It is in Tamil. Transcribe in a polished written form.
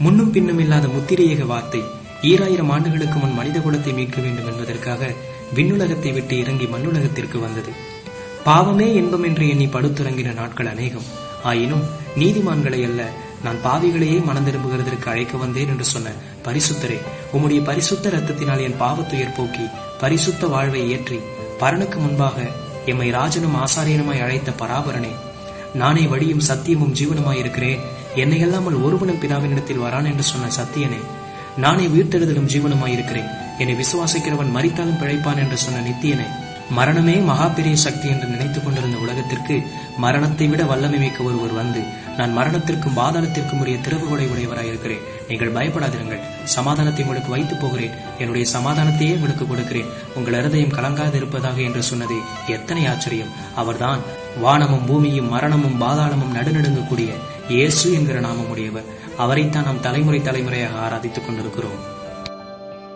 முன்னும் பின்னும் இல்லாத முத்திரையக வார்த்தை 2000 ஆண்டுகளுக்கு முன் மனித குலத்தை மீட்க வேண்டும் என்பதற்காக விண்ணுலகத்தை விட்டு இறங்கி மண்ணுலகத்திற்கு வந்தது. பாவமே இன்பம் என்று எண்ணி படுத்துறங்கின நாட்கள் அநேகம். ஆயினும் நீதிமான்களை அல்ல, நான் பாவிகளையே மனம் திரும்புகிறதற்கு அழைக்க வந்தேன் என்று சொன்ன பரிசுத்தரே, உம்முடைய பரிசுத்த ரத்தத்தினால் என் பாவத்துயர் போக்கி பரிசுத்த வாழ்வை ஏற்றி பரனுக்கு முன்பாக எம்மை ராஜனும் ஆசாரியனுமாய் அழைத்த பராபரனே, நானே வழியும் சத்தியமும் ஜீவனுமாய் இருக்கிறேன், என்னை அல்லாமல் ஒருவனும் பிதாவினிடத்தில் வரான் என்று சொன்ன சத்தியனே, நானே உயிர்த்தெழுதலும் ஜீவனுமாய் இருக்கிறேன், என்னை விசுவாசிக்கிறவன் மரித்தாலும் பிழைப்பான் என்று சொன்ன நித்தியனே, மரணமே மகா பெரிய சக்தி என்று நினைத்துக் கொண்டிருந்த உலகத்திற்கு மரணத்தை விட வல்லமை மிக்க ஒருவர் வந்து, நான் மரணத்திற்கும் பாதாளத்திற்கும் உரிய திறவுகோலை உடையவராயிருக்கிறேன், நீங்கள் பயப்படாதிருங்கள், சமாதானத்தை உங்களுக்கு வைத்து போகிறேன், என்னுடைய சமாதானத்தையே உங்களுக்கு கொடுக்கிறேன், உங்கள் இருதயம் கலங்காது இருப்பதாக என்று சொன்னதே எத்தனை ஆச்சரியம்! அவர்தான் வானமும் பூமியும் மரணமும் பாதாளமும் நடுநடுங்கக்கூடிய இயேசு என்கிற நாமமுடையவர். அவரைத்தான் நாம் தலைமுறை தலைமுறையாக ஆராதித்துக் கொண்டிருக்கிறோம்.